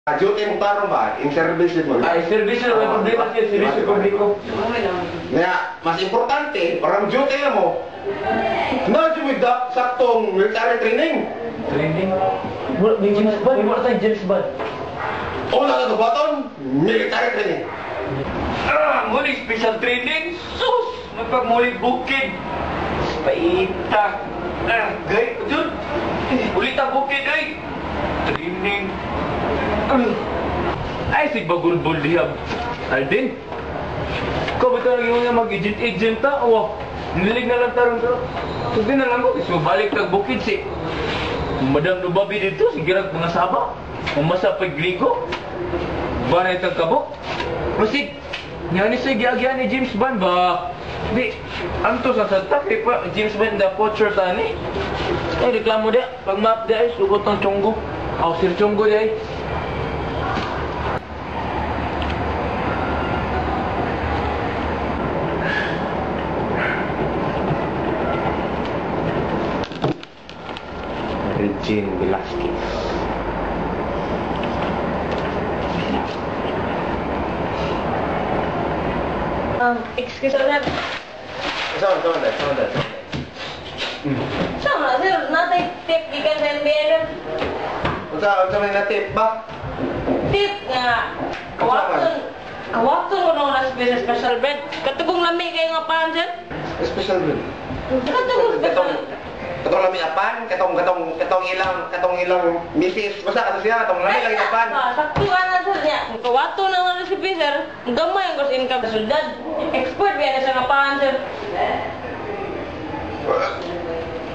Duty mo karon ba? In service mo. Ay, service na may problema siya, service publiko. Kaya, mas importante, parang duty na mo, na jumigda saktong military training. Training? May James Bond? May mga tayong James Bond. O na baton, military training. Muli special training? Sus! Magpagmuli bukid. Paita. Gay, dun. Ulit ang bukid, ay. Training. Ay, si bagul buldihab. Alden, ikaw ba talaga yung mag-agent-agent ta? O, nilig na lang tarong ka. Hindi na lang ko. So, balik kag bukid si Madam Nubabi dito. Sigirag mga saba. Umasa pagligo. Banay tag kabok. Proceed. Nga ni siya giagyan ni James Bond ba? Di, anto sa satak. Eh pa, James Bond na poacher tani. Ay, reklamo dia. Pag map dia ay sugot ng chonggo. Aw, sir chonggo dia ay. Regine Velasquez. Excuse me. Saan? Sama, sir. Natay tip gikan sa NBN. Unsa may natip ba? Tip nga. Kawakton ko nung last business special bread. Katugong lami kayo nga pan, sir. Special bread. Katugong special. Katong lami apan, katong ilang misis. Basta kato siya, katong lami lagi apan. Saktuan na, sir. Niya. Kawato na nga recipe, sir. Gamay ang cost income sa syudad. Expert ba na siya nga pan, sir.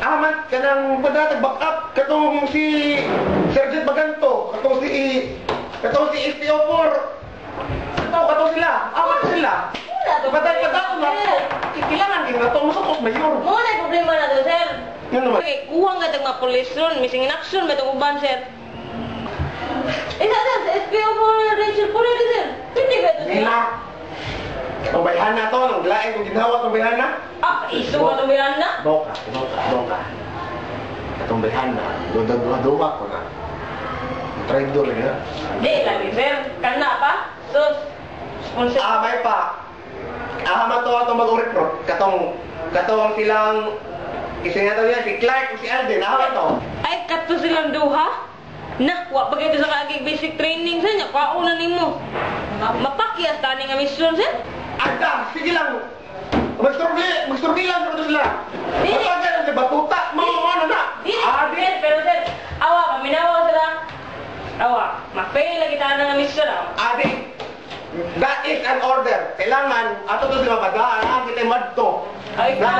Amat ka nang padatag back up. Katong si Sergeant Baganto. Katong si SPO4. Katong sila. Amat sila. Padatag na to. Kailangan din na to. Masukos mayor. Muna yung problema na to, sir. Yun naman. Okay, kuha nga tag mga police ron. Missing in action ba itong uban, sir? Isa, sir. Sa SPO4 Rachel Purede, sir. Hindi ba ito, sir? Nila. Katong bayhana to. Nang laing kung ginhawa itong bayhana. Iso ka itong bihan na? Boka. Katong bayhana. Duwa ko na. Traidor na. Di, lagi, sir. Kana pa? Sus. Sponsor. May pa. Man to atong mag-recruit. Katong silang isinato niya si Clark o si Alden. To. Ay, kato silang duha? Na, wa pa kayo sa kaagig basic training sa niya. Kauna ni mo. Mapakyas tani nga mission, sir. Ada, sige lang. Magsturbi lang sa sila. Dili. Matagal lang sa batuta. Ano na? Dili, sir. Pero, sir, awa, paminawa sila. Awa, ma-fail lagi tayo nga mission, Adi, that is an order. Kailangan, ato to sila magaan. Kita madto. Ay, Na.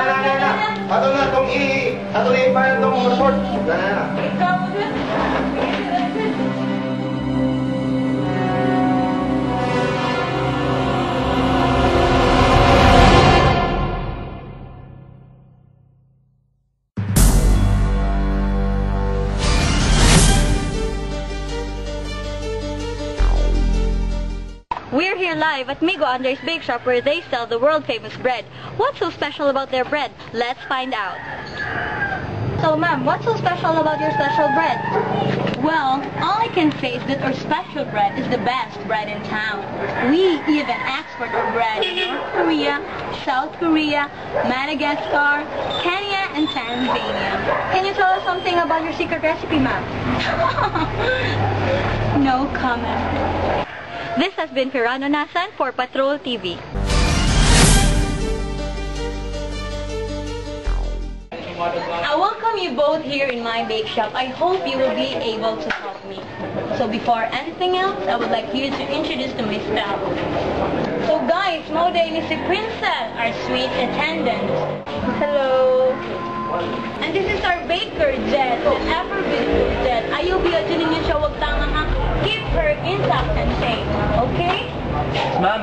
Ato na itong i-ipayan itong report. Na. Ikaw, sir. We're here live at Migo Andres Bake Shop where they sell the world-famous bread. What's so special about their bread? Let's find out. So, ma'am, what's so special about your special bread? Well, all I can say is that our special bread is the best bread in town. We even export our bread to North Korea, South Korea, Madagascar, Kenya, and Tanzania. Can you tell us something about your secret recipe, ma'am? No comment. This has been Pirano Nasan for Patrol TV. I welcome you both here in my bake shop. I hope you will be able to help me. So before anything else, I would like you to introduce to myself. So guys, mo day ni si Princess, our sweet attendant. Hello. And this is our baker, Jet, the ever-beautiful Jet. Ayaw biyadinin niyo siya, wag tanga ha. Keep her intact and safe, okay? Ma'am.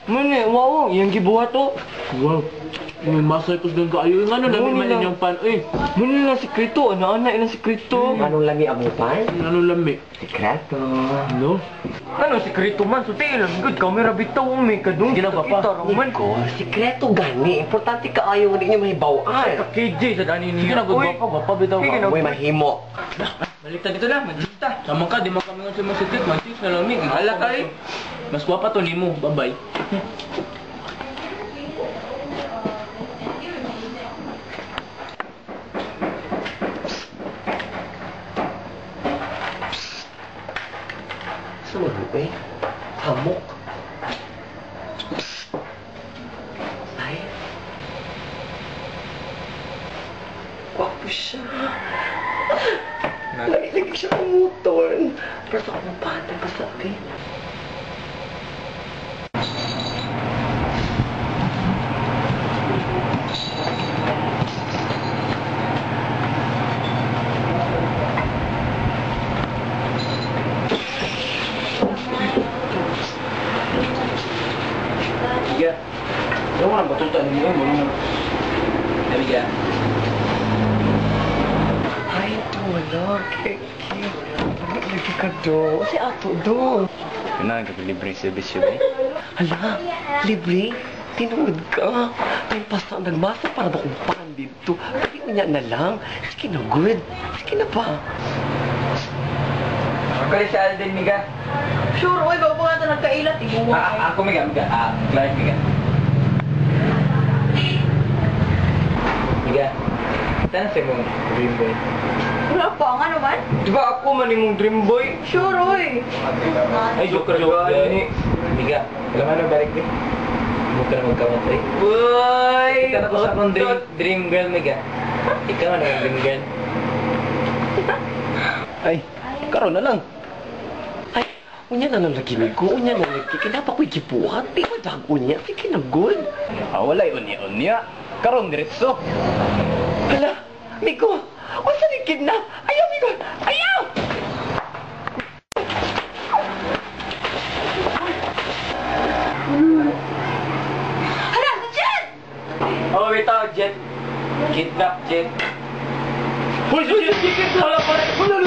Muna, wow, yung gibuhat to. Wow. May masay ko doon kaayo. Yung ano, Muna lami man lang. inyong pan. Eh, Muna lang sikreto, ano-ana ilang sikreto. Anong lami abutan? ano lami? Sekreto. No? Ano sikreto man, suti lang, good, kamera bitaw, may kadung, Ginagawa pa. kita raman. Ko, sekreto gani. Importante ka ayaw hindi niyo mahibawaan. KJ, sa dani Sige niya. na, good gwapa bitaw Sige na. ka. Amoy mahimo. Baliktad dito na, magista. Sama ka, di mo kami nga sa mga secret, magsis na lamig. Hala ka eh. Mas gwapa to nimo, bye-bye. Sulo eh. Hamok. Ay. Wapo siya. Lagi-lagi siya ang motor. Pero sa akong bata pa sa akin. Tiga. Yung mga batutan niyo, mga. Tiga. Ay, tulog. Kiki. Lagi ka do. Si ato do. Kailangan ka libre service yun eh. Hala, libre. Tinuod ka. May pasta ang nagmasa para ba kung pan dito. Kaya niya na lang. Sige na, good. Sige na pa. Kaya si Alden, Miga. Sure, oy, bago nga ito nagkailat. Iguwa. Ako, Miga. Clark, Miga. Miga. Saan sa mong dream boy? Wala pa, nga naman. Di ba ako man yung dream boy? Sure, oy. Ay, joke ni. Miga, alam mo na balik din. Huwag ka na magkamatay. Boy! Ikaw na ko sa akong dream girl, Miga. Ikaw na yung dream girl. Ay, karon na lang. Ay, unya na lang lagi ko. Unya na lagi. Kinapa ko'y kipuhat. Di ba dago niya? Sige na, good. Walay unya-unya. Karong diretso. Hala, Miko. Wasa ni kidnap? Ayaw, Miko. Ayaw! Hala, Jen! Oh, wait out, Jet. Kidnap, Jet. Hoy, Jet! Hala, pare! Hala,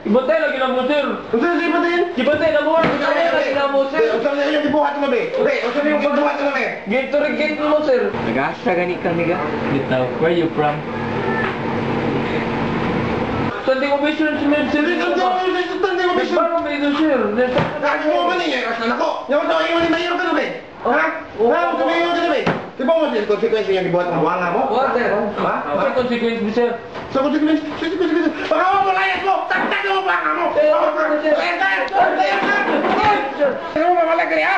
Ibantay lagi na mo, sir. Unsa si Patin? Ibantay na mo, ibantay lagi na mo, sir. Unsa na yung gibuhat mo be? Okay, unsa na yung gibuhat mo be? Gate to gate mo, sir. Nag-asa gani ka, Miga. Bitaw, where you from? Sandi ko ba sir, sir? Sandi ko ba, sir? Paano ba ito, sir? Kasi mo ba niya? Asan ako? Yung ito, yung ni mayor ka na be? Ha? Ha? Unsa na yung ka na be? Di ba mo sir, konsekwensya yung gibuhat mo wanga mo? What, sir? Ha? Ano consequence mo, sir? Sa konsekwensya, baka mo layas mo! Tagtag mo baka mo! Ano mo mamalagri ha?